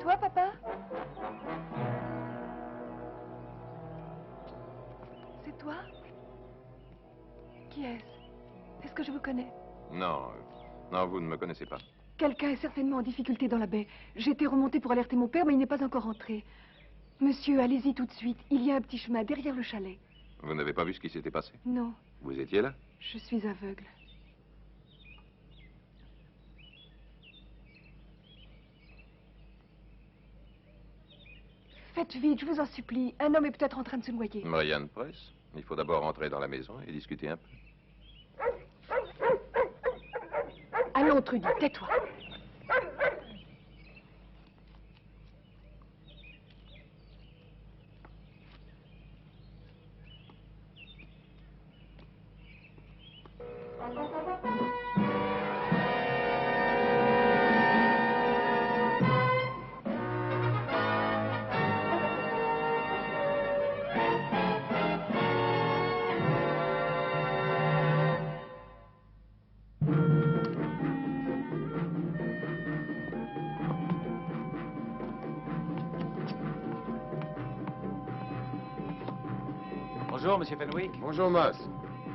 toi, papa? C'est toi? Qui est-ce? Est-ce que je vous connais? Non, non, vous ne me connaissez pas. Quelqu'un est certainement en difficulté dans la baie. J'ai été remontée pour alerter mon père, mais il n'est pas encore rentré. Monsieur, allez-y tout de suite. Il y a un petit chemin derrière le chalet. Vous n'avez pas vu ce qui s'était passé? Non, Vous étiez là? je suis aveugle. Faites vite, je vous en supplie. Un homme est peut-être en train de se noyer. Marianne Press, il faut d'abord rentrer dans la maison et discuter un peu. Allons, Trudy, tais-toi. Bonjour, Monsieur Fenwick. Bonjour, Moss.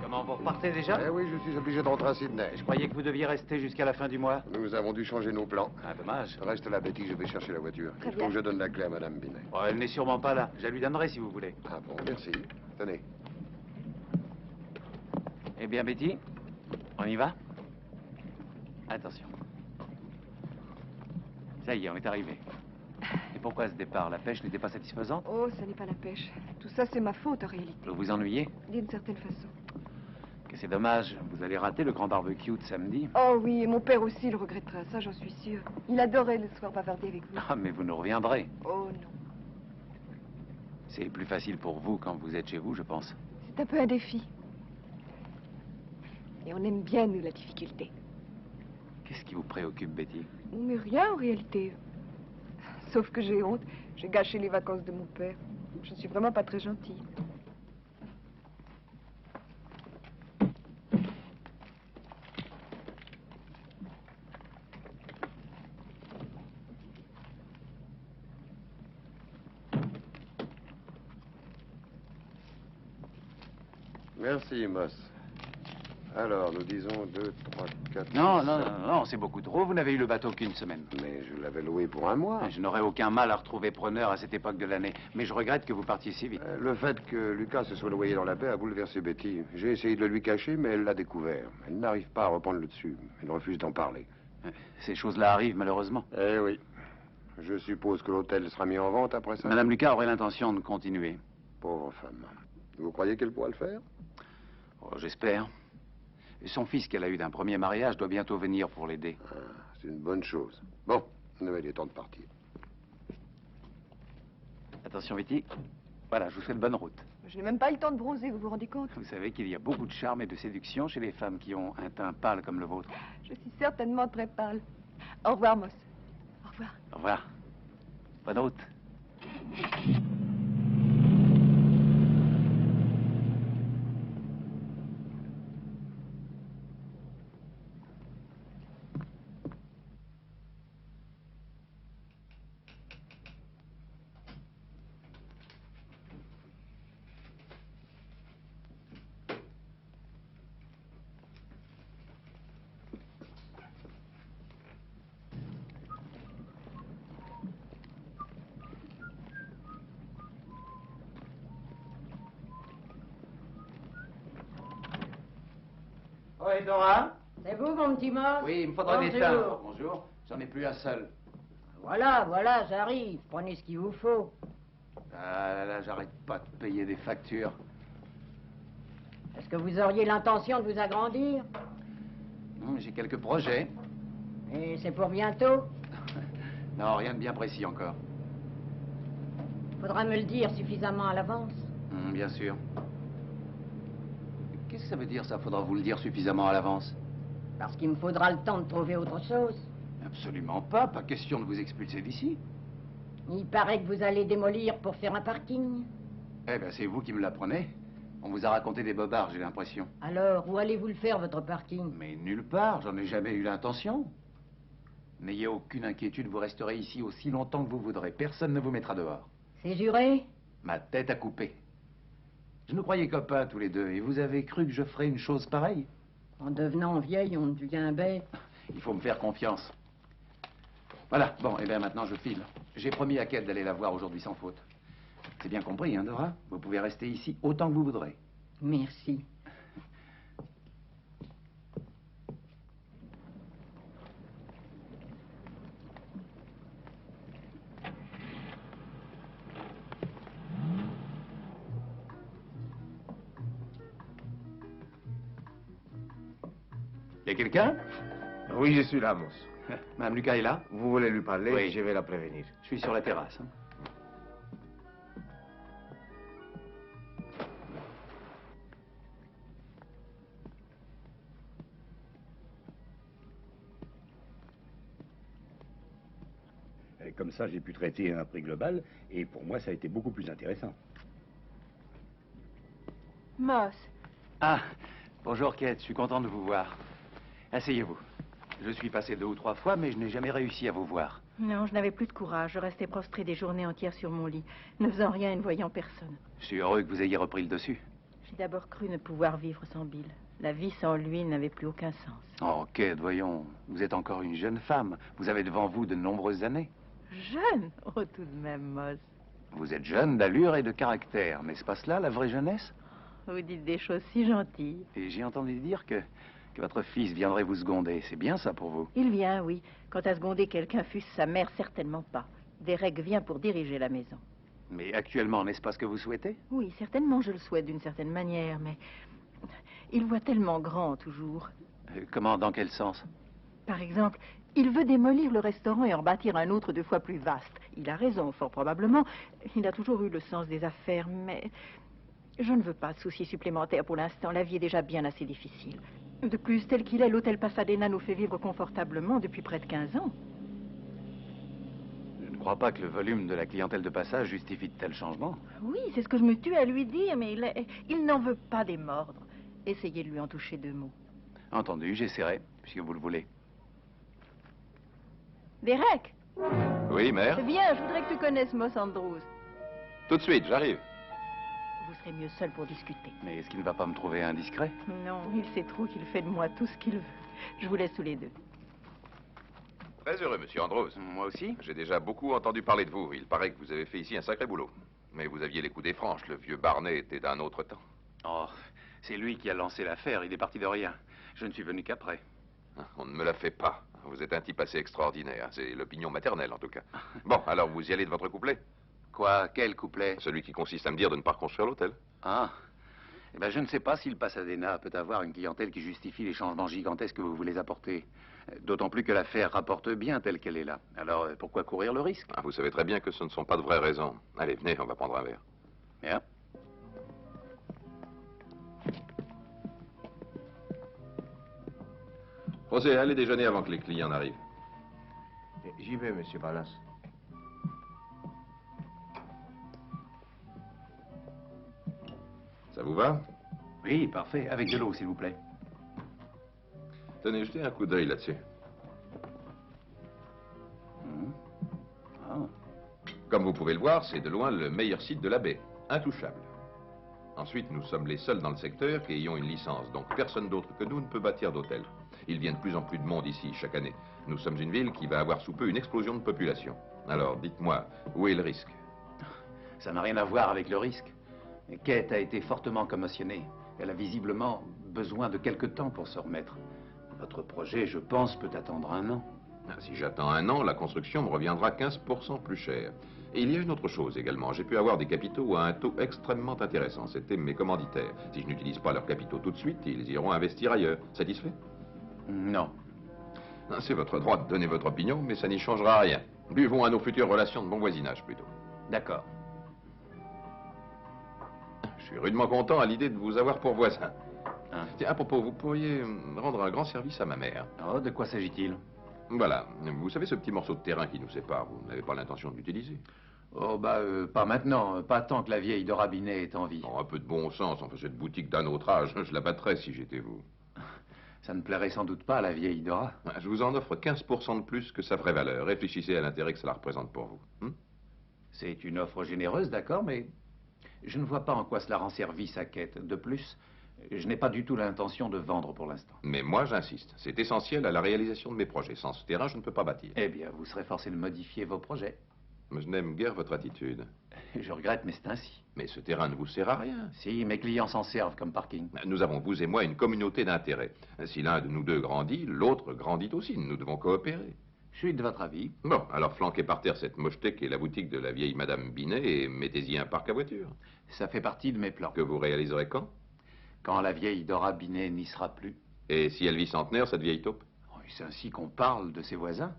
Comment, vous repartez déjà? Eh oui, je suis obligé de rentrer à Sydney. Je croyais que vous deviez rester jusqu'à la fin du mois. Nous avons dû changer nos plans. Ah, dommage. Reste là, Betty, je vais chercher la voiture. Très Il faut bien. que je donne la clé à Madame Binet. Oh, elle n'est sûrement pas là. Je la lui donnerai si vous voulez. Ah bon, merci. Tenez. Eh bien, Betty, on y va? Attention. Ça y est, on est arrivé. Et pourquoi ce départ? La pêche n'était pas satisfaisante? Oh, ça n'est pas la pêche. Tout ça, c'est ma faute, en réalité. Vous vous ennuyez? D'une certaine façon. Que c'est dommage. Vous allez rater le grand barbecue de samedi. Oh oui, et mon père aussi le regrettera, ça j'en suis sûre. Il adorait le soir bavarder avec vous. Ah, mais vous nous reviendrez. Oh non. C'est plus facile pour vous quand vous êtes chez vous, je pense. C'est un peu un défi. Et on aime bien, nous, la difficulté. Qu'est-ce qui vous préoccupe, Betty? Mais rien, en réalité. Sauf que j'ai honte. J'ai gâché les vacances de mon père. Je ne suis vraiment pas très gentille. Merci, Moss. Alors, nous disons 2, 3, 4... Non, non, non, non, c'est beaucoup trop. Vous n'avez eu le bateau qu'une semaine. Mais je l'avais loué pour un mois. Je n'aurais aucun mal à retrouver preneur à cette époque de l'année. Mais je regrette que vous partiez si vite. Le fait que Lucas se soit noyé dans la baie a bouleversé Betty. J'ai essayé de le lui cacher, mais elle l'a découvert. Elle n'arrive pas à reprendre le dessus. Elle refuse d'en parler. Ces choses-là arrivent, malheureusement. Eh oui. Je suppose que l'hôtel sera mis en vente après ça. Madame Lucas aurait l'intention de continuer. Pauvre femme. Vous croyez qu'elle pourra le faire? Oh, j'espère. Son fils qu'elle a eu d'un premier mariage doit bientôt venir pour l'aider. Ah, c'est une bonne chose. Bon, il est temps de partir. Attention, Betty. Voilà, je vous souhaite bonne route. Je n'ai même pas eu le temps de bronzer, vous vous rendez compte? Vous savez qu'il y a beaucoup de charme et de séduction chez les femmes qui ont un teint pâle comme le vôtre. Je suis certainement très pâle. Au revoir, Moss. Au revoir. Au revoir. Bonne route. Oui, Dora? C'est vous, mon petit Moss? Oui, il me faudra des Bonjour. timbres. Bonjour. J'en ai plus un seul. Voilà, j'arrive. Prenez ce qu'il vous faut. Ah là là, j'arrête pas de payer des factures. Est-ce que vous auriez l'intention de vous agrandir? J'ai quelques projets. Et c'est pour bientôt? Non, rien de bien précis encore. Faudra me le dire suffisamment à l'avance. Bien sûr. Qu'est-ce que ça veut dire, ça? Faudra vous le dire suffisamment à l'avance. Parce qu'il me faudra le temps de trouver autre chose. Absolument pas. Pas question de vous expulser d'ici. Il paraît que vous allez démolir pour faire un parking. Eh ben, c'est vous qui me l'apprenez. On vous a raconté des bobards, j'ai l'impression. Alors, où allez-vous le faire, votre parking? Mais nulle part. J'en ai jamais eu l'intention. N'ayez aucune inquiétude, vous resterez ici aussi longtemps que vous voudrez. Personne ne vous mettra dehors. C'est juré? Ma tête a coupé. Je nous croyais copains tous les deux, et vous avez cru que je ferais une chose pareille? En devenant vieille, on devient bête. Il faut me faire confiance. Voilà, bon, et bien maintenant je file. J'ai promis à Kate d'aller la voir aujourd'hui sans faute. C'est bien compris, hein, Dora? Vous pouvez rester ici autant que vous voudrez. Merci. Y a quelqu'un? Oui, je suis là, Amos. Madame Lucas est là? Vous voulez lui parler? Oui. Je vais la prévenir. Je suis sur la terrasse. Hein. Comme ça, j'ai pu traiter un prix global, et pour moi, ça a été beaucoup plus intéressant. Moss, Ah, bonjour Kate, je suis content de vous voir. Asseyez-vous. Je suis passé 2 ou 3 fois, mais je n'ai jamais réussi à vous voir. Non, je n'avais plus de courage. Je restais prostrée des journées entières sur mon lit, ne faisant rien et ne voyant personne. Je suis heureux que vous ayez repris le dessus. J'ai d'abord cru ne pouvoir vivre sans Bill. La vie sans lui n'avait plus aucun sens. Oh, Kate, voyons, vous êtes encore une jeune femme. Vous avez devant vous de nombreuses années. Jeune? Oh, tout de même, Moss. Vous êtes jeune d'allure et de caractère, n'est-ce pas cela, la vraie jeunesse? Vous dites des choses si gentilles. Et j'ai entendu dire que votre fils viendrait vous seconder. C'est bien ça pour vous? Il vient, oui. Quant à seconder quelqu'un, fût-ce sa mère, certainement pas. Derek vient pour diriger la maison. Mais actuellement, n'est-ce pas ce que vous souhaitez? Oui, certainement, je le souhaite d'une certaine manière, mais... il voit tellement grand, toujours. Comment, dans quel sens? Par exemple, il veut démolir le restaurant et en bâtir un autre 2 fois plus vaste. Il a raison, fort probablement. Il a toujours eu le sens des affaires, mais... je ne veux pas de soucis supplémentaires pour l'instant. La vie est déjà bien assez difficile. De plus, tel qu'il est, l'hôtel Pasadena nous fait vivre confortablement depuis près de 15 ans. Je ne crois pas que le volume de la clientèle de passage justifie de tels changements. Oui, c'est ce que je me tue à lui dire, mais il n'en veut pas des mordres. Essayez de lui en toucher 2 mots. Entendu, j'essaierai, puisque vous le voulez. Derek, Oui, mère? viens, je voudrais que tu connaisses Moss Andrews. Tout de suite, j'arrive. Vous serez mieux seul pour discuter. Mais est-ce qu'il ne va pas me trouver indiscret? Non, il sait trop qu'il fait de moi tout ce qu'il veut. Je vous laisse tous les deux. Très heureux, monsieur Andrews. Moi aussi? J'ai déjà beaucoup entendu parler de vous. Il paraît que vous avez fait ici un sacré boulot. Mais vous aviez les coups des franches. Le vieux Barney était d'un autre temps. Oh, c'est lui qui a lancé l'affaire. Il est parti de rien. Je ne suis venu qu'après. On ne me la fait pas. Vous êtes un type assez extraordinaire. C'est l'opinion maternelle, en tout cas. Bon, alors vous y allez de votre couplet? Quoi? Quel couplet? Celui qui consiste à me dire de ne pas reconstruire l'hôtel. Ah. Eh bien, je ne sais pas si le Pasadena peut avoir une clientèle qui justifie les changements gigantesques que vous voulez apporter. D'autant plus que l'affaire rapporte bien telle qu'elle est là. Alors, pourquoi courir le risque? Ah, vous savez très bien que ce ne sont pas de vraies raisons. Allez, venez, on va prendre un verre. Bien. José, allez déjeuner avant que les clients n'arrivent. J'y vais, monsieur Ballas. Ça vous va? Oui, parfait. Avec de l'eau, s'il vous plaît. Tenez, jetez un coup d'œil là-dessus. Ah. Comme vous pouvez le voir, c'est de loin le meilleur site de la baie. Intouchable. Ensuite, nous sommes les seuls dans le secteur qui ayons une licence, donc personne d'autre que nous ne peut bâtir d'hôtel. Il vient de plus en plus de monde ici chaque année. Nous sommes une ville qui va avoir sous peu une explosion de population. Alors, dites-moi, où est le risque? Ça n'a rien à voir avec le risque. Kate a été fortement commotionnée. Elle a visiblement besoin de quelque temps pour se remettre. Votre projet, je pense, peut attendre 1 an. Si j'attends 1 an, la construction me reviendra 15% plus cher. Et il y a une autre chose également. J'ai pu avoir des capitaux à un taux extrêmement intéressant. C'était mes commanditaires. Si je n'utilise pas leurs capitaux tout de suite, ils iront investir ailleurs. Satisfait? Non. C'est votre droit de donner votre opinion, mais ça n'y changera rien. Buvons à nos futures relations de bon voisinage, plutôt. D'accord. Je suis rudement content à l'idée de vous avoir pour voisin. Hein? Tiens, à propos, vous pourriez rendre un grand service à ma mère. Oh, de quoi s'agit-il? Voilà. Vous savez ce petit morceau de terrain qui nous sépare, vous n'avez pas l'intention de l'utiliser? Oh, pas maintenant. Pas tant que la vieille Dora Binet est en vie. Bon, un peu de bon sens. Enfin, cette boutique d'un autre âge, je la battrais si j'étais vous. Ça ne plairait sans doute pas à la vieille Dora. Je vous en offre 15% de plus que sa vraie valeur. Réfléchissez à l'intérêt que cela représente pour vous. C'est une offre généreuse, d'accord, mais je ne vois pas en quoi cela rend service à Kate. De plus, je n'ai pas du tout l'intention de vendre pour l'instant. Mais moi, j'insiste. C'est essentiel à la réalisation de mes projets. Sans ce terrain, je ne peux pas bâtir. Eh bien, vous serez forcé de modifier vos projets. Mais je n'aime guère votre attitude. Je regrette, mais c'est ainsi. Mais ce terrain ne vous sert à rien. Si, mes clients s'en servent comme parking. Nous avons, vous et moi, une communauté d'intérêts. Si l'un de nous deux grandit, l'autre grandit aussi. Nous devons coopérer. Je suis de votre avis. Bon, alors flanquez par terre cette mocheté qui est la boutique de la vieille Madame Binet et mettez-y un parc à voiture. Ça fait partie de mes plans. Que vous réaliserez quand? Quand la vieille Dora Binet n'y sera plus. Et si elle vit centenaire, cette vieille taupe? Oh, c'est ainsi qu'on parle de ses voisins.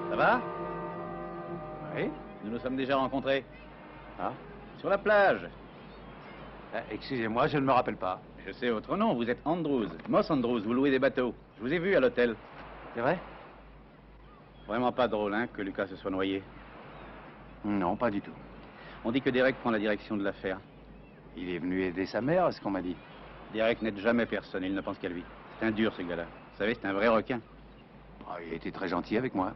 Ça va? Oui? Nous nous sommes déjà rencontrés. Ah, Sur la plage. excusez-moi, je ne me rappelle pas. Je sais votre nom, vous êtes Andrews. Moss Andrews, vous louez des bateaux. Je vous ai vu à l'hôtel. C'est vrai? Vraiment pas drôle, hein, que Lucas se soit noyé. Non, pas du tout. On dit que Derek prend la direction de l'affaire. Il est venu aider sa mère, est-ce qu'on m'a dit? Derek n'aide jamais personne, il ne pense qu'à lui. C'est un dur, ce gars-là. Vous savez, c'est un vrai requin. Ah, il a été très gentil avec moi.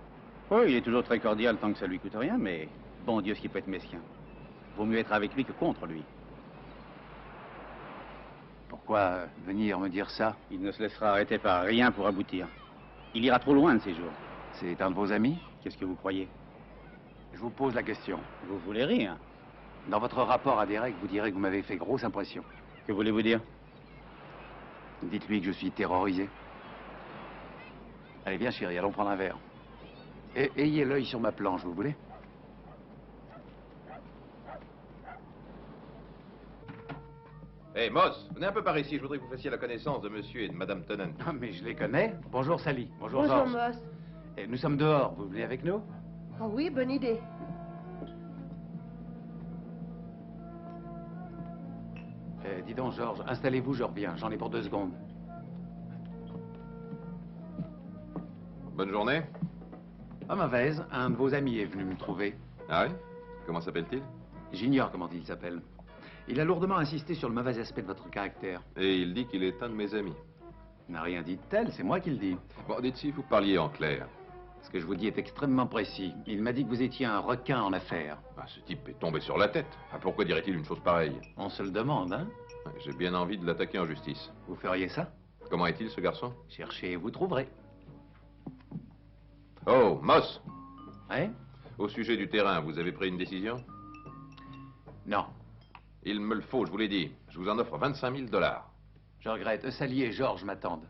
Oui, il est toujours très cordial tant que ça lui coûte rien, mais bon Dieu, ce qui peut être mesquin. Vaut mieux être avec lui que contre lui. Pourquoi venir me dire ça? Il ne se laissera arrêter par rien pour aboutir. Il ira trop loin de ces jours. C'est un de vos amis? Qu'est-ce que vous croyez? Je vous pose la question. Vous voulez rire? Dans votre rapport à Derek, vous direz que vous m'avez fait grosse impression. Que voulez-vous dire? Dites-lui que je suis terrorisé. Allez, viens chérie, allons prendre un verre. Et ayez l'œil sur ma planche, vous voulez? Hé, Moss, venez un peu par ici. Je voudrais que vous fassiez la connaissance de monsieur et de madame Tennant. Ah, mais je les connais. Bonjour Sally. Bonjour Bonjour, George. Moss. Et nous sommes dehors, vous venez avec nous? Oh oui, bonne idée. Dis donc, George, installez-vous, je reviens. J'en ai pour 2 secondes. Bonne journée. Pas mauvaise, un de vos amis est venu me trouver. Ah oui? Comment s'appelle-t-il? J'ignore comment il s'appelle. Il a lourdement insisté sur le mauvais aspect de votre caractère. Et il dit qu'il est un de mes amis. Il n'a rien dit de tel, c'est moi qui le dis. Bon, dites si vous parliez en clair. Ce que je vous dis est extrêmement précis. Il m'a dit que vous étiez un requin en affaires. Ah, ce type est tombé sur la tête. Ah, pourquoi dirait-il une chose pareille? On se le demande, hein? J'ai bien envie de l'attaquer en justice. Vous feriez ça? Comment est-il, ce garçon? Cherchez et vous trouverez. Oh, Moss! Hein? Au sujet du terrain, vous avez pris une décision? Non. Il me le faut, je vous l'ai dit. Je vous en offre 25 000 $. Je regrette. Sally et Georges m'attendent.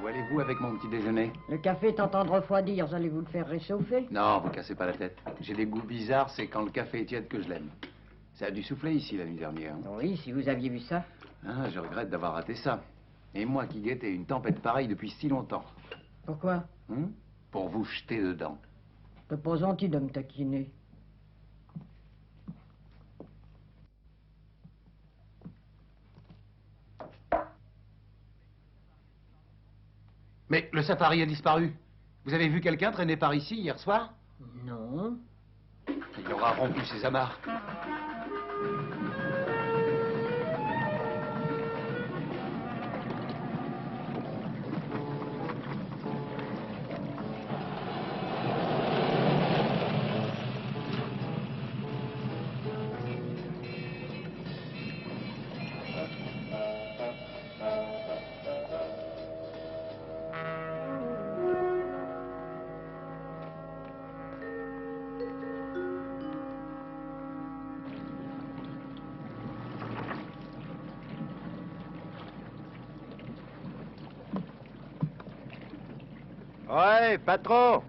Où allez-vous avec mon petit déjeuner? Le café est en train de refroidir, allez-vous le faire réchauffer? Non, vous cassez pas la tête. J'ai des goûts bizarres, c'est quand le café est tiède que je l'aime. Ça a dû souffler ici la nuit dernière. Oui, si vous aviez vu ça. Ah, je regrette d'avoir raté ça. Et moi qui guettais une tempête pareille depuis si longtemps. Pourquoi? Pour vous jeter dedans. C'est pas gentil de me taquiner. Mais le safari a disparu. Vous avez vu quelqu'un traîner par ici hier soir? Non. Il aura rompu ses amarres. Ouais, patron.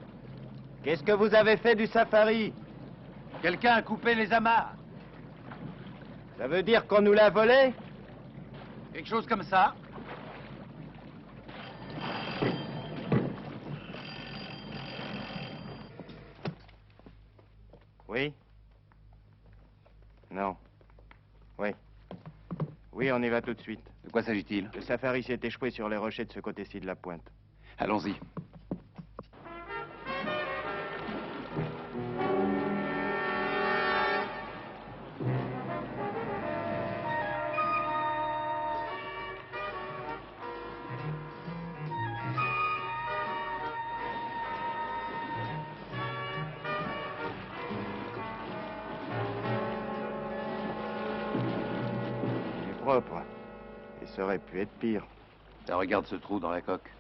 Qu'est-ce que vous avez fait du safari? Quelqu'un a coupé les amarres. Ça veut dire qu'on nous l'a volé? Quelque chose comme ça. Oui? Non. Oui. Oui, on y va tout de suite. De quoi s'agit-il? Le safari s'est échoué sur les rochers de ce côté-ci de la pointe. Allons-y. Il est propre. Et ça aurait pu être pire. Ça, regarde ce trou dans la coque.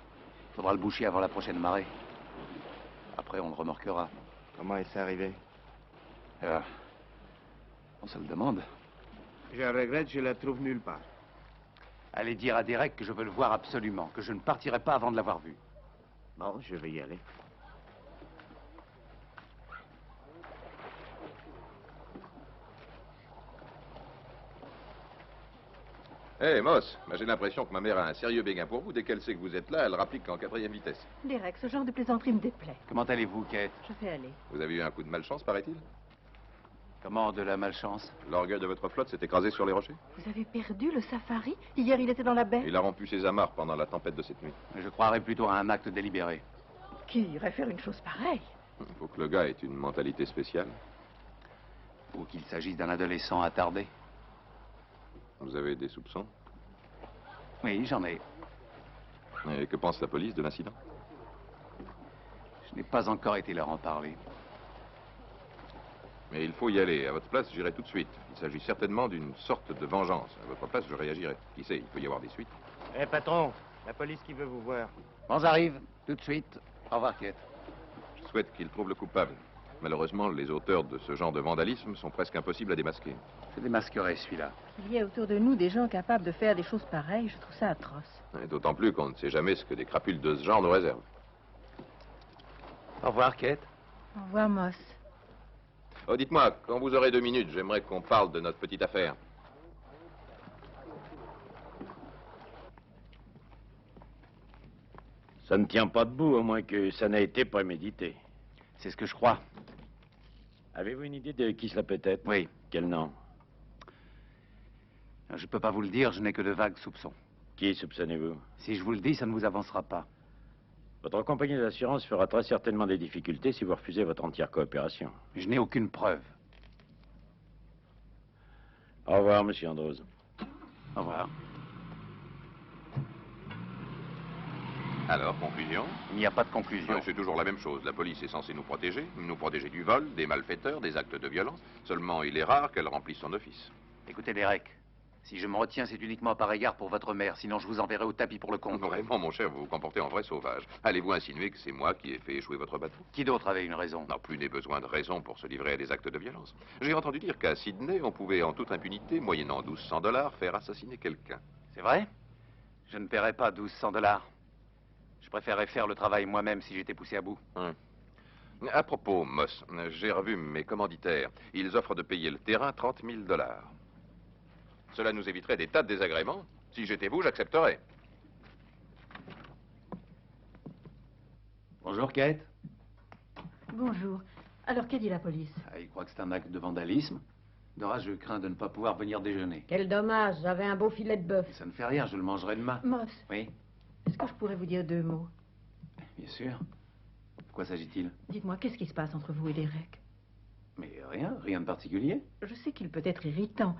Faudra le boucher avant la prochaine marée. Après, on le remorquera. Comment est-ce arrivé? On se le demande. Je regrette, je la trouve nulle part. Allez dire à Derek que je veux le voir absolument, que je ne partirai pas avant de l'avoir vu. Bon, je vais y aller. Hé, Moss, j'ai l'impression que ma mère a un sérieux béguin pour vous. Dès qu'elle sait que vous êtes là, elle rapplique en 4e vitesse. Derek, ce genre de plaisanterie me déplaît. Comment allez-vous, Kate? Je vais aller. Vous avez eu un coup de malchance, paraît-il? Comment de la malchance? L'orgueil de votre flotte s'est écrasé sur les rochers. Vous avez perdu le safari? Hier, il était dans la baie. Il a rompu ses amarres pendant la tempête de cette nuit. Je croirais plutôt à un acte délibéré. Qui irait faire une chose pareille? Il faut que le gars ait une mentalité spéciale. Ou qu'il s'agisse d'un adolescent attardé. Vous avez des soupçons? Oui, j'en ai. Et que pense la police de l'incident? Je n'ai pas encore été leur en parler. Mais il faut y aller. À votre place, j'irai tout de suite. Il s'agit certainement d'une sorte de vengeance. À votre place, je réagirai. Qui sait, il peut y avoir des suites. Eh, patron, la police qui veut vous voir. Bon, j'arrive, tout de suite. Au revoir, Kate. Je souhaite qu'il trouve le coupable. Malheureusement, les auteurs de ce genre de vandalisme sont presque impossibles à démasquer. Je démasquerai celui-là. Qu'il y ait autour de nous des gens capables de faire des choses pareilles, je trouve ça atroce. Et d'autant plus qu'on ne sait jamais ce que des crapules de ce genre nous réservent. Au revoir, Kate. Au revoir, Moss. Oh, dites-moi, quand vous aurez 2 minutes, j'aimerais qu'on parle de notre petite affaire. Ça ne tient pas debout, à moins que ça n'ait été prémédité. C'est ce que je crois. Avez-vous une idée de qui cela peut être? Oui. Quel nom? Je ne peux pas vous le dire, je n'ai que de vagues soupçons. Qui soupçonnez-vous? Si je vous le dis, ça ne vous avancera pas. Votre compagnie d'assurance fera très certainement des difficultés si vous refusez votre entière coopération. Je n'ai aucune preuve. Au revoir, monsieur Andrews. Au revoir. Alors, conclusion? Il n'y a pas de conclusion. C'est toujours la même chose. La police est censée nous protéger du vol, des malfaiteurs, des actes de violence. Seulement, il est rare qu'elle remplisse son office. Écoutez, Derek, si je me retiens, c'est uniquement par égard pour votre mère. Sinon, je vous enverrai au tapis pour le compte. Vraiment, mon cher, vous vous comportez en vrai sauvage. Allez-vous insinuer que c'est moi qui ai fait échouer votre bateau? Qui d'autre avait une raison? Non, plus n'est besoin de raison pour se livrer à des actes de violence. J'ai entendu dire qu'à Sydney, on pouvait en toute impunité, moyennant 1200 $, faire assassiner quelqu'un. C'est vrai? Je ne paierai pas 1200 $. Je préférerais faire le travail moi-même si j'étais poussé à bout. À propos, Moss, j'ai revu mes commanditaires. Ils offrent de payer le terrain 30 000 $. Cela nous éviterait des tas de désagréments. Si j'étais vous, j'accepterais. Bonjour, Kate. Bonjour. Alors, qu'a dit la police? Il croit que c'est un acte de vandalisme. Dora, je crains de ne pas pouvoir venir déjeuner. Quel dommage, j'avais un beau filet de bœuf. Ça ne fait rien, je le mangerai demain. Moss, Oui, est-ce que je pourrais vous dire 2 mots? bien sûr. De quoi s'agit-il? Dites-moi, qu'est-ce qui se passe entre vous et Derek? Mais rien de particulier. Je sais qu'il peut être irritant.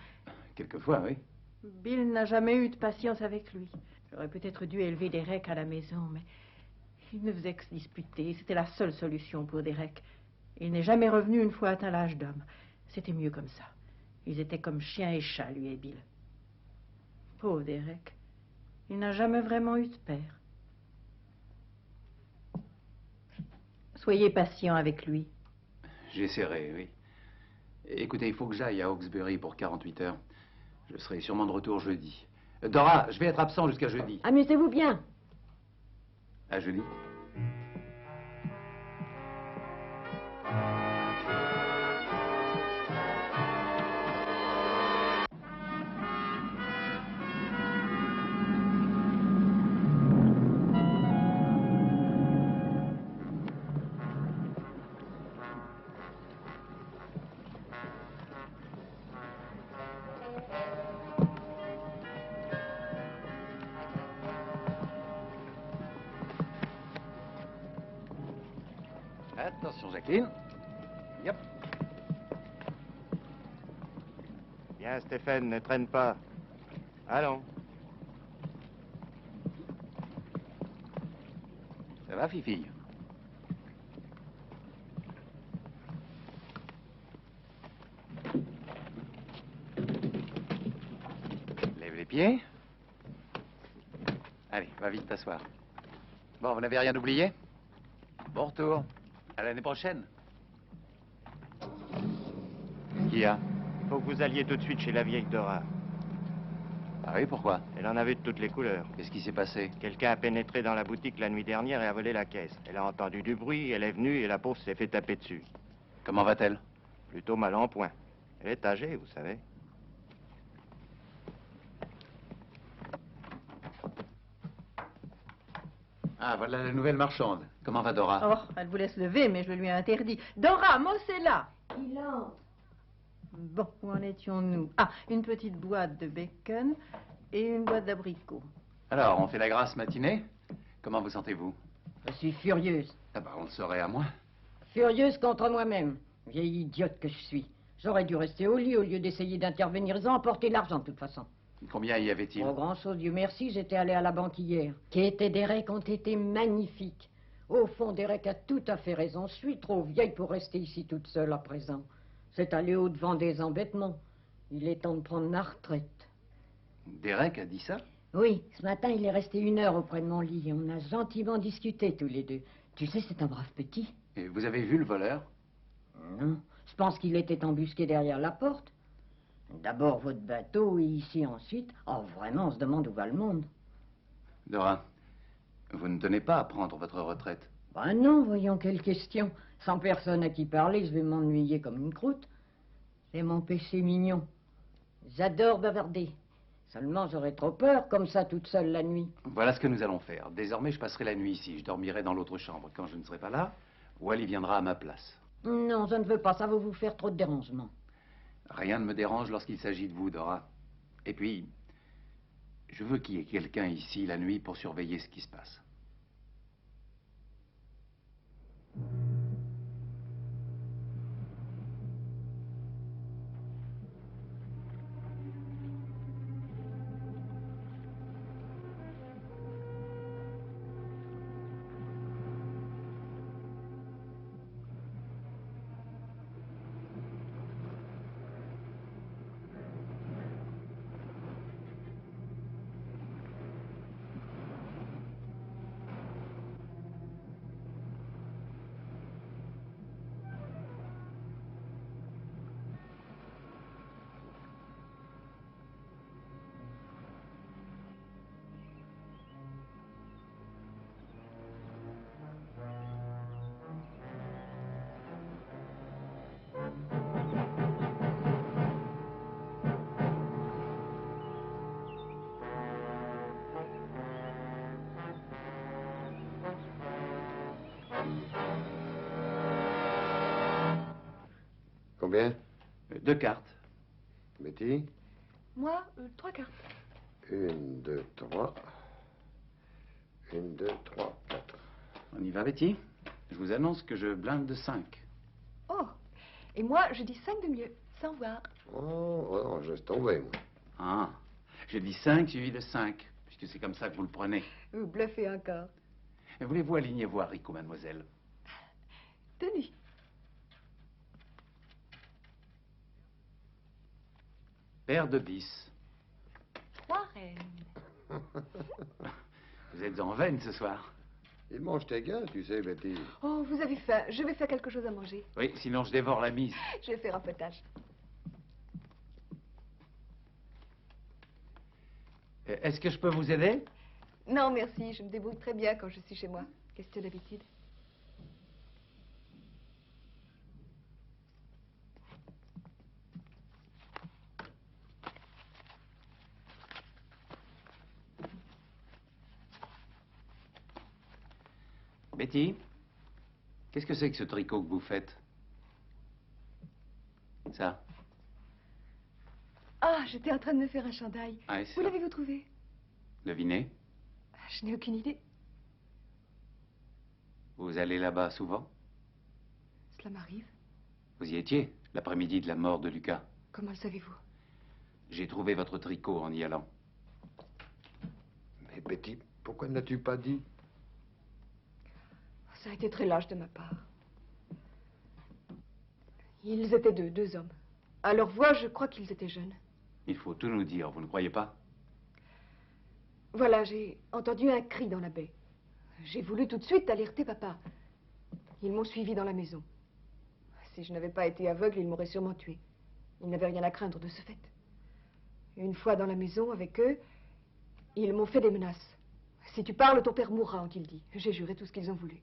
Quelquefois, oui. Bill n'a jamais eu de patience avec lui. J'aurais peut-être dû élever Derek à la maison, mais il ne faisait que se disputer. C'était la seule solution pour Derek. Il n'est jamais revenu une fois atteint l'âge d'homme. C'était mieux comme ça. Ils étaient comme chien et chat, lui et Bill. Pauvre Derek. Il n'a jamais vraiment eu de père. Soyez patient avec lui. J'essaierai, oui. Écoutez, il faut que j'aille à Hawkesbury pour 48 heures. Je serai sûrement de retour jeudi. Dora, je vais être absent jusqu'à jeudi. Amusez-vous bien. À jeudi. Attention, Jacqueline. Yep. Bien, Stéphane, ne traîne pas. Allons. Ça va, Fifi? Lève les pieds. Allez, va vite t'asseoir. Bon, vous n'avez rien oublié? Bon retour. À l'année prochaine. Qui a? Faut que vous alliez tout de suite chez la vieille Dora. Ah oui, pourquoi? Elle en avait de toutes les couleurs. Qu'est-ce qui s'est passé? Quelqu'un a pénétré dans la boutique la nuit dernière et a volé la caisse. Elle a entendu du bruit, elle est venue et la pauvre s'est fait taper dessus. Comment va-t-elle? Plutôt mal en point. Elle est âgée, vous savez. Ah, voilà la nouvelle marchande. Comment va Dora? Oh, elle vous laisse lever, mais je le lui ai interdit. Dora, c'est là. Il entre. Bon, où en étions-nous? Ah, une petite boîte de bacon et une boîte d'abricots. Alors, on fait la grasse matinée? Comment vous sentez-vous? Je suis furieuse. Ah bah, on le saurait à moi. Furieuse contre moi-même. Vieille idiote que je suis. J'aurais dû rester au lit au lieu d'essayer d'intervenir. Ils ont emporté l'argent de toute façon. Combien y avait-il? Oh, grand-chose, Dieu merci, j'étais allée à la banque hier. Kate et Derek ont été magnifiques. Au fond, Derek a tout à fait raison. Je suis trop vieille pour rester ici toute seule à présent. C'est aller au-devant des embêtements. Il est temps de prendre ma retraite. Derek a dit ça? Oui, ce matin, il est resté 1 heure auprès de mon lit et on a gentiment discuté tous les deux. Tu sais, c'est un brave petit. Et vous avez vu le voleur? Non, je pense qu'il était embusqué derrière la porte. D'abord votre bateau et ici ensuite. Oh, vraiment, on se demande où va le monde. Dora, vous ne tenez pas à prendre votre retraite? Ben non, voyons, quelle question. Sans personne à qui parler, je vais m'ennuyer comme une croûte. C'est mon péché mignon. J'adore bavarder. Seulement, j'aurais trop peur, comme ça, toute seule la nuit. Voilà ce que nous allons faire. Désormais, je passerai la nuit ici. Je dormirai dans l'autre chambre. Quand je ne serai pas là, Wally viendra à ma place. Non, je ne veux pas, ça va vous faire trop de dérangement. Rien ne me dérange lorsqu'il s'agit de vous, Dora. Et puis, je veux qu'il y ait quelqu'un ici la nuit pour surveiller ce qui se passe. Combien? 2 cartes. Betty? Moi, 3 cartes. 1, 2, 3. 1, 2, 3, 4. On y va, Betty? Je vous annonce que je blinde de 5. Oh, et moi, je dis 5 de mieux, sans voir. Oh, je laisse tomber, moi. Ah, je dis 5 suivi de 5, puisque c'est comme ça que vous le prenez. Vous bluffez encore. Et voulez-vous aligner vos haricots, mademoiselle? Tenue. Paire de 10. 3 reines. Vous êtes en veine ce soir. Il mange tes gars, tu sais, Betty. Oh, vous avez faim. Je vais faire quelque chose à manger. Oui, sinon je dévore la mise. Je vais faire un potage. Est-ce que je peux vous aider? Non, merci. Je me débrouille très bien quand je suis chez moi. Question d'habitude. Betty, qu'est-ce que c'est que ce tricot que vous faites? Ça? Ah, j'étais en train de me faire un chandail. Ah, et c'est Où ça. l'avez-vous trouvé? Devinez. Je n'ai aucune idée. Vous allez là-bas souvent? cela m'arrive. Vous y étiez, l'après-midi de la mort de Lucas. Comment le savez-vous? J'ai trouvé votre tricot en y allant. Mais Betty, pourquoi ne l'as-tu pas dit? Ça a été très lâche de ma part. Ils étaient deux hommes. À leur voix, je crois qu'ils étaient jeunes. Il faut tout nous dire, vous ne croyez pas? Voilà, j'ai entendu un cri dans la baie. J'ai voulu tout de suite alerter papa. Ils m'ont suivi dans la maison. Si je n'avais pas été aveugle, ils m'auraient sûrement tué. Ils n'avaient rien à craindre de ce fait. Une fois dans la maison avec eux, ils m'ont fait des menaces. Si tu parles, ton père mourra, ont-ils dit. J'ai juré tout ce qu'ils ont voulu.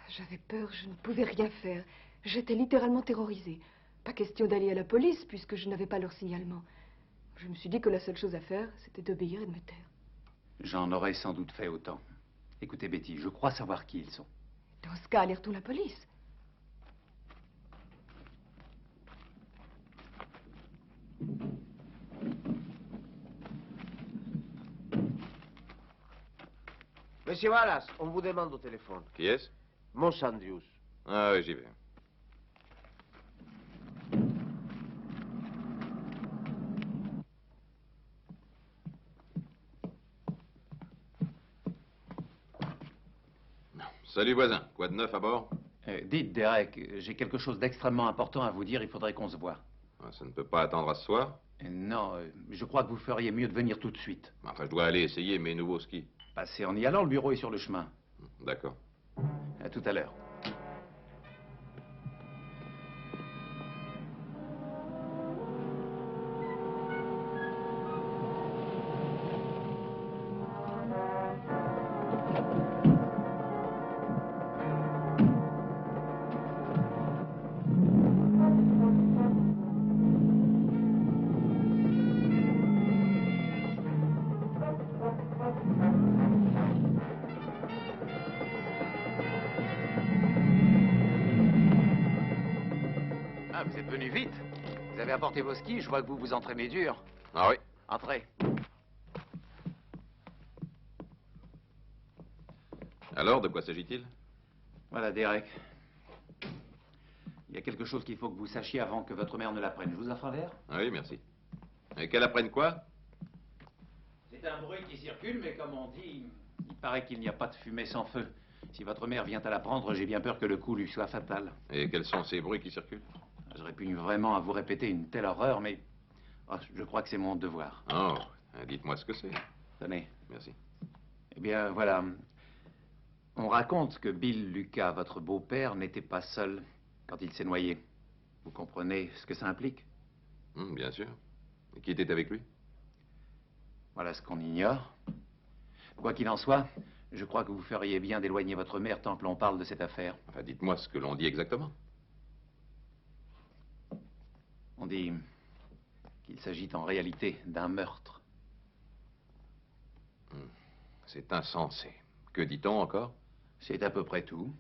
J'avais peur, je ne pouvais rien faire. J'étais littéralement terrorisée. Pas question d'aller à la police, puisque je n'avais pas leur signalement. Je me suis dit que la seule chose à faire, c'était d'obéir et de me taire. J'en aurais sans doute fait autant. Écoutez, Betty, je crois savoir qui ils sont. Dans ce cas, alertons la police. Monsieur Wallace, on vous demande au téléphone. Qui est-ce? Moss Andrews. Ah oui, j'y vais. Salut voisin, quoi de neuf à bord? Dites, Derek, j'ai quelque chose d'extrêmement important à vous dire, il faudrait qu'on se voie. Ah, ça ne peut pas attendre à ce soir? Non, je crois que vous feriez mieux de venir tout de suite. Enfin, je dois aller essayer mes nouveaux skis. Passez en y allant, le bureau est sur le chemin. D'accord. À tout à l'heure. Ah, vous êtes venu vite. Vous avez apporté vos skis, je vois que vous vous entraînez dur. Ah oui? Entrez. Alors, de quoi s'agit-il? Voilà, Derek. Il y a quelque chose qu'il faut que vous sachiez avant que votre mère ne l'apprenne. Je vous offre un verre? Ah oui, merci. Et qu'elle apprenne quoi? C'est un bruit qui circule, mais comme on dit, il paraît qu'il n'y a pas de fumée sans feu. Si votre mère vient à l'apprendre, j'ai bien peur que le coup lui soit fatal. Et quels sont ces bruits qui circulent? Je répugne vraiment à vous répéter une telle horreur, mais je crois que c'est mon devoir. Oh, dites-moi ce que c'est. Tenez. Merci. Eh bien, voilà. On raconte que Bill Lucas, votre beau-père, n'était pas seul quand il s'est noyé. Vous comprenez ce que ça implique? Bien sûr. Et qui était avec lui? Voilà ce qu'on ignore. Quoi qu'il en soit, je crois que vous feriez bien d'éloigner votre mère tant que l'on parle de cette affaire. Enfin, dites-moi ce que l'on dit exactement. On dit qu'il s'agit en réalité d'un meurtre. C'est insensé. Que dit-on encore? C'est à peu près tout.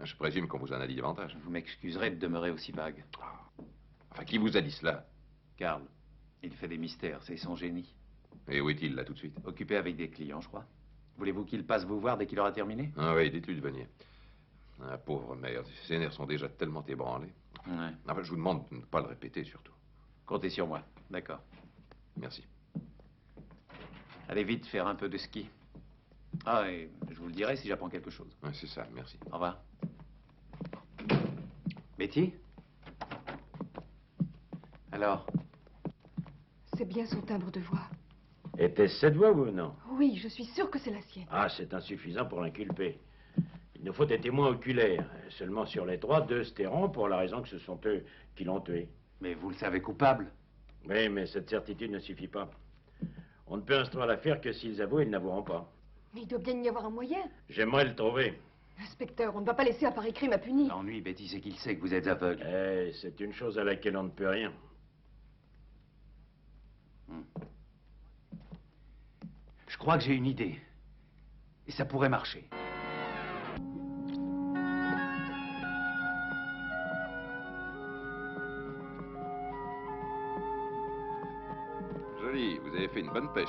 Je présume qu'on vous en a dit davantage. Vous m'excuserez de demeurer aussi vague. Enfin, qui vous a dit cela? Karl. Il fait des mystères, c'est son génie. Et où est-il, là, tout de suite? Occupé avec des clients, je crois. Voulez-vous qu'il passe vous voir dès qu'il aura terminé? Ah oui, dites-lui de venir. Ah, pauvre mère, ses nerfs sont déjà tellement ébranlés. Ouais. Enfin, je vous demande de ne pas le répéter, surtout. Comptez sur moi. D'accord. Merci. Allez vite faire un peu de ski. Ah, et je vous le dirai si j'apprends quelque chose. Ouais, c'est ça, merci. Au revoir. Betty? Alors? C'est bien son timbre de voix. Était-ce cette voix ou non? Oui, je suis sûre que c'est la sienne. Ah, c'est insuffisant pour l'inculper. Il nous faut des témoins oculaires. Seulement sur les trois, 2 se tairont pour la raison que ce sont eux qui l'ont tué. Mais vous le savez coupable? Oui, mais cette certitude ne suffit pas. On ne peut instruire l'affaire que s'ils avouent, ils n'avoueront pas. Mais il doit bien y avoir un moyen. J'aimerais le trouver. Inspecteur, on ne va pas laisser un pareil crime impuni. L'ennui, Betty, c'est qu'il sait que vous êtes aveugle. Eh, c'est une chose à laquelle on ne peut rien. Je crois que j'ai une idée. Et ça pourrait marcher. Joli, vous avez fait une bonne pêche.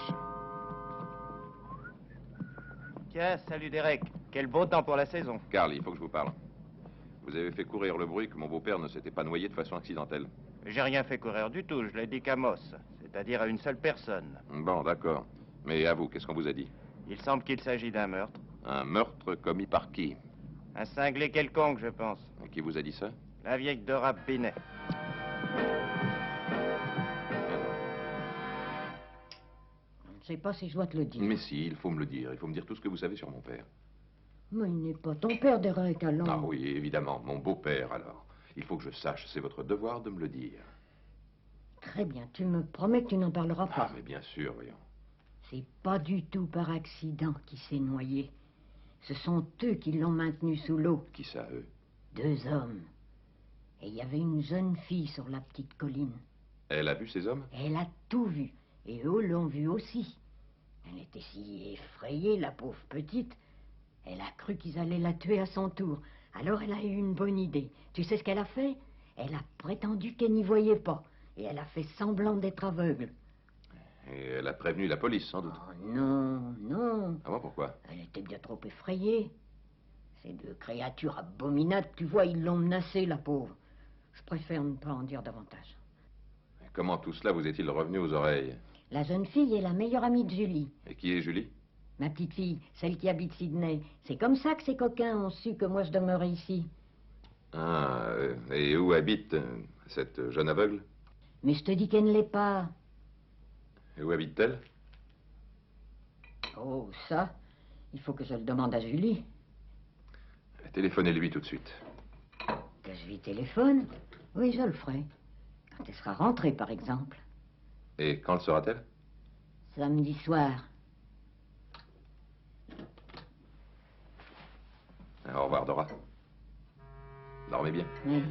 Tiens, salut Derek. Quel beau temps pour la saison. Karl, il faut que je vous parle. Vous avez fait courir le bruit que mon beau-père ne s'était pas noyé de façon accidentelle. J'ai rien fait courir du tout, je l'ai dit qu'à Moss, c'est-à-dire à une seule personne. Bon, d'accord. Mais à vous, qu'est-ce qu'on vous a dit? Il semble qu'il s'agit d'un meurtre. Un meurtre commis par qui? Un cinglé quelconque, je pense. Et qui vous a dit ça? La vieille Dora Binet. Je ne sais pas si je dois te le dire. Mais si, il faut me le dire. Il faut me dire tout ce que vous savez sur mon père. Mais il n'est pas ton père, Derek, alors. Ah oui, évidemment, mon beau-père, alors. Il faut que je sache, c'est votre devoir de me le dire. Très bien, tu me promets que tu n'en parleras pas. Ah, mais bien sûr, voyons. C'est pas du tout par accident qu'il s'est noyé. Ce sont eux qui l'ont maintenu sous l'eau. Qui ça, eux? 2 hommes. Et il y avait une jeune fille sur la petite colline. Elle a vu ces hommes? Elle a tout vu. Et eux l'ont vu aussi. Elle était si effrayée, la pauvre petite. Elle a cru qu'ils allaient la tuer à son tour. Alors elle a eu une bonne idée. Tu sais ce qu'elle a fait? Elle a prétendu qu'elle n'y voyait pas. Et elle a fait semblant d'être aveugle. Et elle a prévenu la police, sans doute. Oh, non, non. Ah bon, pourquoi? Elle était bien trop effrayée. Ces 2 créatures abominables, tu vois, ils l'ont menacée, la pauvre. Je préfère ne pas en dire davantage. Et comment tout cela vous est-il revenu aux oreilles? La jeune fille est la meilleure amie de Julie. Et qui est Julie? Ma petite fille, celle qui habite Sydney. C'est comme ça que ces coquins ont su que moi je demeurais ici. Ah, et où habite cette jeune aveugle? Mais je te dis qu'elle ne l'est pas. Et où habite-t-elle? Oh, ça, il faut que je le demande à Julie. Téléphonez-lui tout de suite. Que je lui téléphone? Oui, je le ferai. Quand elle sera rentrée, par exemple. Et quand le sera-t-elle? Samedi soir. Au revoir, Dora. Dormez bien. Oui.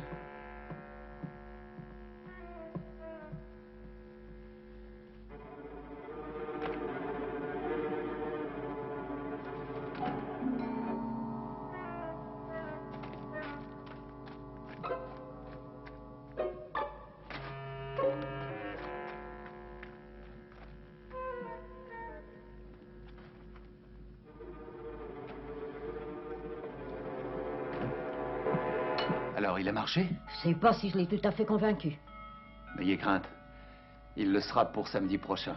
Alors, il a marché? Je sais pas si je l'ai tout à fait convaincu. N'ayez crainte. Il le sera pour samedi prochain.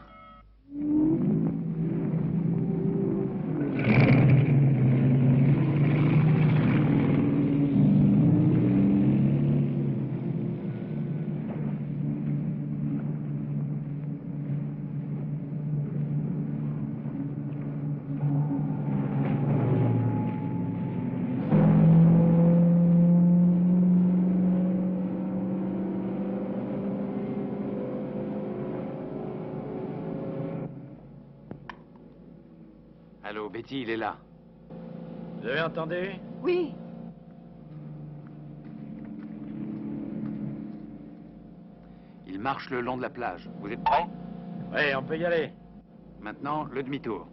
Allô, Betty, il est là. Vous avez entendu? Oui. Il marche le long de la plage. Vous êtes prêts? Oui, on peut y aller. Maintenant, le demi-tour.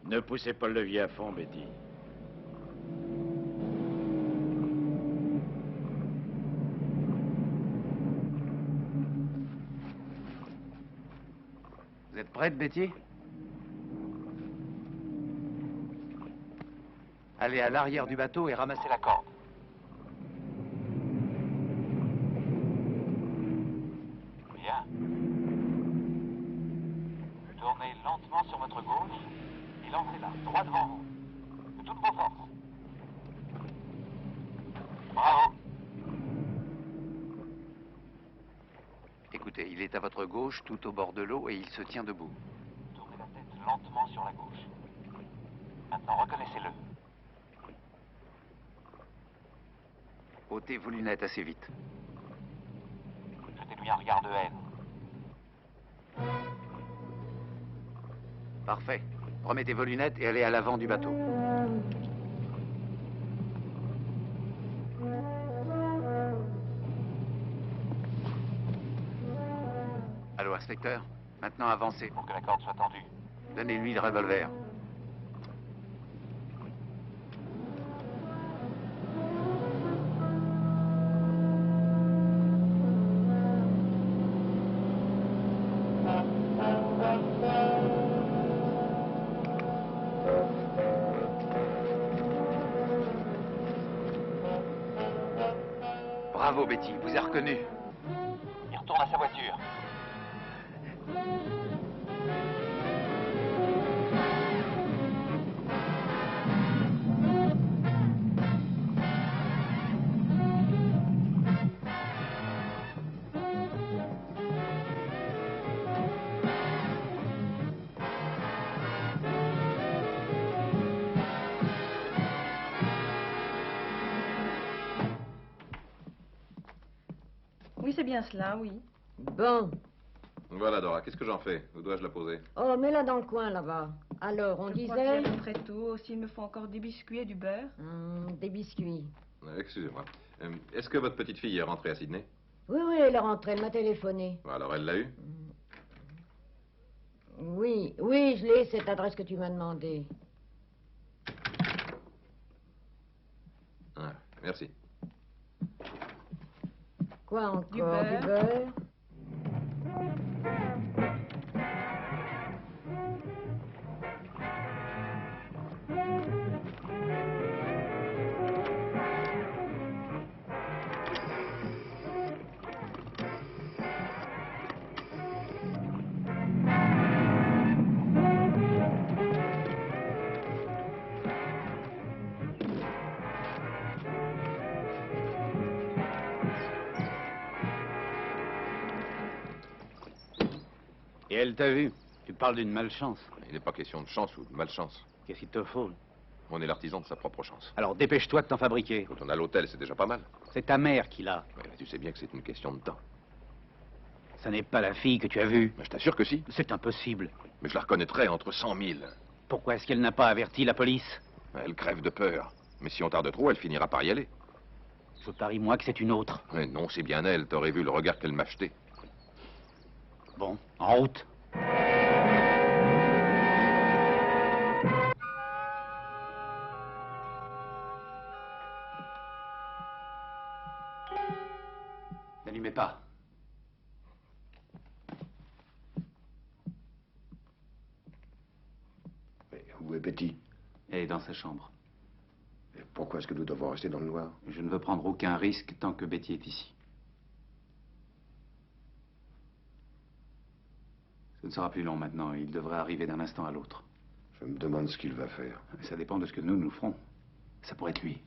Ne poussez pas le levier à fond, Betty. Vous êtes prête, Betty? Allez à l'arrière du bateau et ramassez la corde. Bien. Tournez lentement sur votre gauche et lancez-la droit devant vous. De toutes vos forces. Bravo. Écoutez, il est à votre gauche, tout au bord de l'eau, et il se tient debout. Tournez la tête lentement sur la gauche. Maintenant, reconnaissez-le. Ôtez vos lunettes assez vite. Jetez-lui un regard de haine. Parfait. Remettez vos lunettes et allez à l'avant du bateau. Allô, inspecteur? Maintenant, avancez pour que la corde soit tendue. Donnez-lui le revolver. Bravo, Betty, vous a reconnu. Il retourne à sa voiture. Oui, c'est bien cela, oui. Bon. Voilà, Dora, qu'est-ce que j'en fais? Où dois-je la poser? Oh, mets-la dans le coin, là-bas. Alors, on Je crois disait... qu'il est très tôt. S'il me faut encore des biscuits et du beurre. Des biscuits. Excusez-moi. Est-ce que votre petite fille est rentrée à Sydney? Oui, oui, elle est rentrée, elle m'a téléphoné. Alors, elle l'a eu? Oui, oui, je l'ai, cette adresse que tu m'as demandé. Ah, merci. Quoi encore? Du beurre. Et elle t'a vu. Tu parles d'une malchance. Il n'est pas question de chance ou de malchance. Qu'est-ce qu'il te faut? On est l'artisan de sa propre chance. Alors dépêche-toi de t'en fabriquer. Quand on a l'hôtel, c'est déjà pas mal. C'est ta mère qui l'a. Ouais, tu sais bien que c'est une question de temps. Ça n'est pas la fille que tu as vue. Mais je t'assure que si. C'est impossible. Mais je la reconnaîtrais entre 100 000. Pourquoi est-ce qu'elle n'a pas averti la police? Elle crève de peur. Mais si on tarde trop, elle finira par y aller. Je parie, moi, que c'est une autre. Mais non, c'est bien elle. T'aurais vu le regard qu'elle m'a jeté. Bon, en route. N'allumez pas. Mais où est Betty? Elle est dans sa chambre. Et pourquoi est-ce que nous devons rester dans le noir? Je ne veux prendre aucun risque tant que Betty est ici. Ce ne sera plus long maintenant. Il devrait arriver d'un instant à l'autre. Je me demande ce qu'il va faire. Ça dépend de ce que nous ferons. Ça pourrait être lui.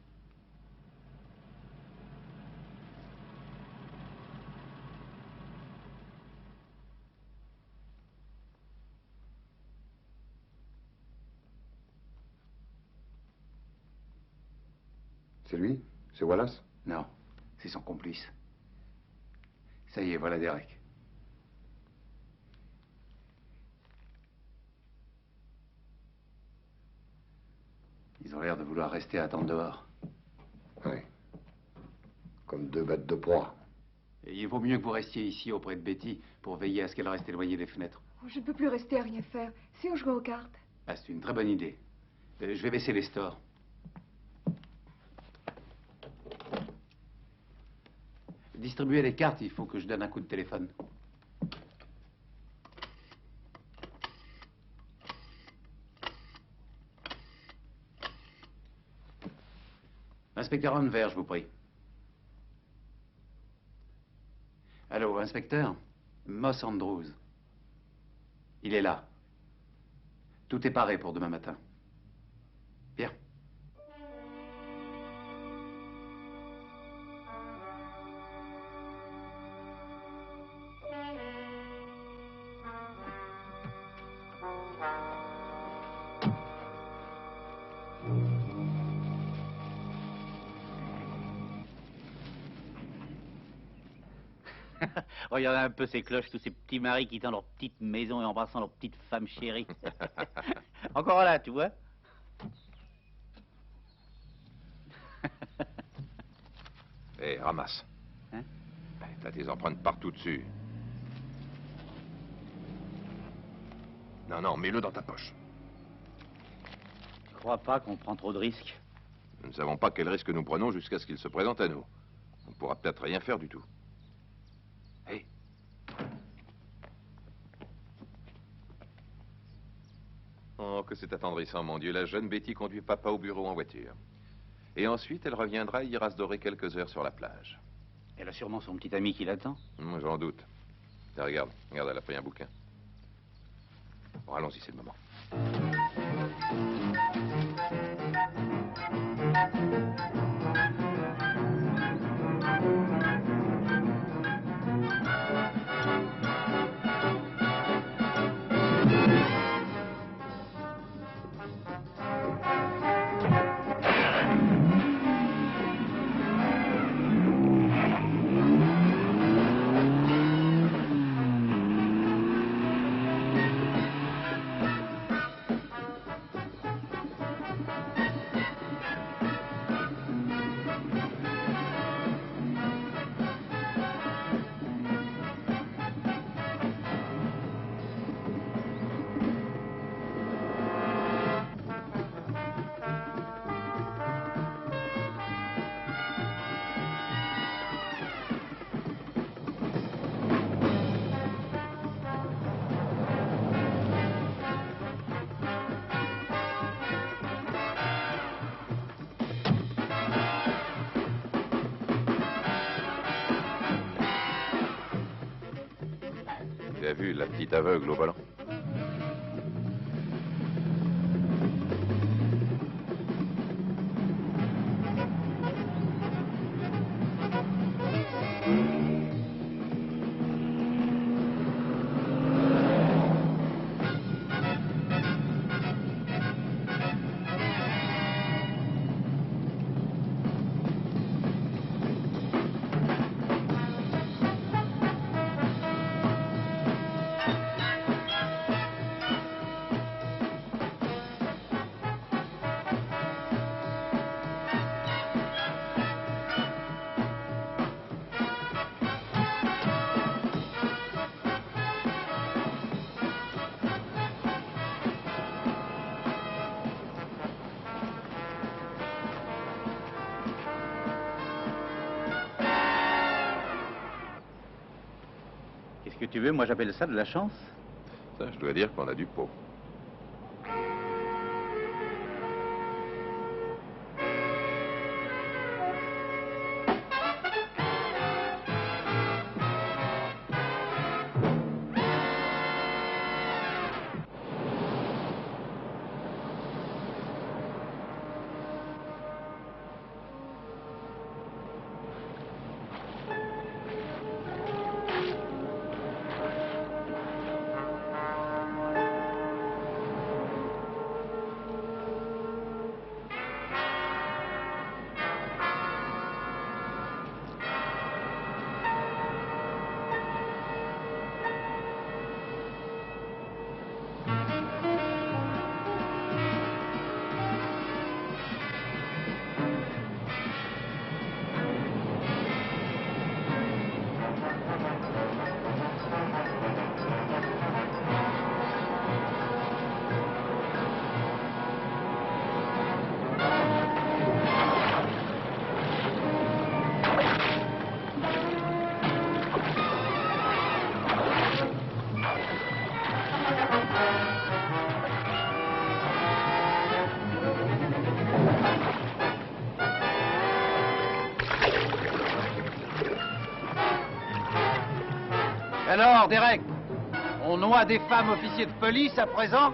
C'est lui? C'est Wallace? Non, c'est son complice. Ça y est, voilà Derek. Ils ont l'air de vouloir rester à attendre dehors. Oui. Comme deux bêtes de proie. Et il vaut mieux que vous restiez ici auprès de Betty pour veiller à ce qu'elle reste éloignée des fenêtres. Oh, je ne peux plus rester à rien faire. Si on jouait aux cartes. Ah, c'est une très bonne idée. Je vais baisser les stores. Distribuer les cartes, il faut que je donne un coup de téléphone. Inspecteur Anvers, je vous prie. Allô, inspecteur? Moss Andrews. Il est là. Tout est paré pour demain matin. Bien. Regardez un peu ces cloches, tous ces petits maris quittant leur petite maison et embrassant leur petite femme chérie. Encore là, tu vois? Hé, ramasse. Hein? T'as tes empreintes partout dessus. Non, non, mets-le dans ta poche. Je crois pas qu'on prend trop de risques. Nous ne savons pas quel risque nous prenons jusqu'à ce qu'il se présente à nous. On ne pourra peut-être rien faire du tout. Hé. Oh, que c'est attendrissant, mon Dieu. La jeune Betty conduit papa au bureau en voiture. Et ensuite, elle reviendra et ira se dorer quelques heures sur la plage. Elle a sûrement son petit ami qui l'attend. J'en doute. Tiens, regarde, elle a pris un bouquin. Bon, allons-y, c'est le moment. Tu as vu la petite aveugle au volant? Qu'est-ce que tu veux? Moi, j'appelle ça de la chance. Ça, je dois dire qu'on a du pot. Alors, Derek, on noie des femmes officiers de police à présent?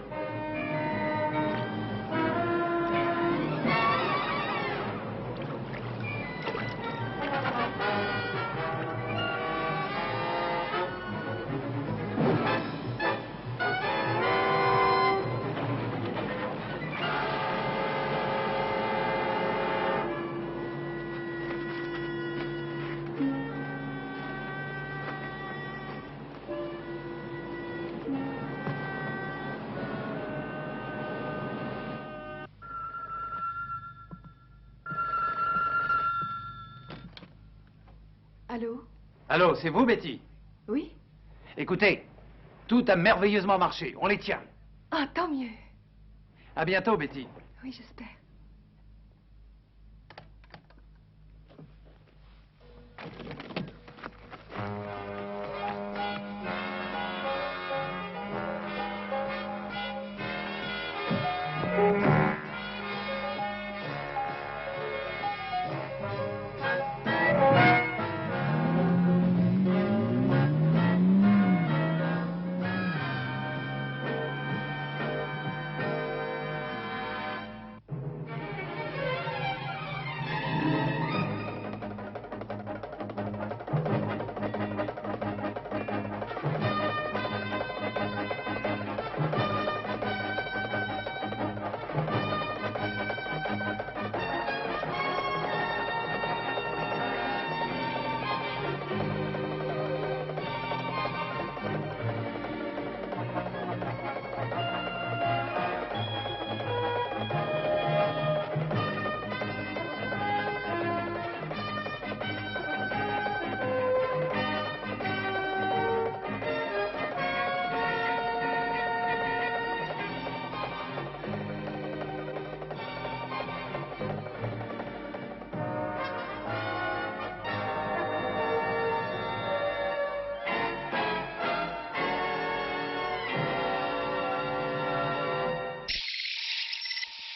Allô? Allô, c'est vous, Betty? Oui? Écoutez, tout a merveilleusement marché. On les tient. Ah, tant mieux. À bientôt, Betty. Oui, j'espère.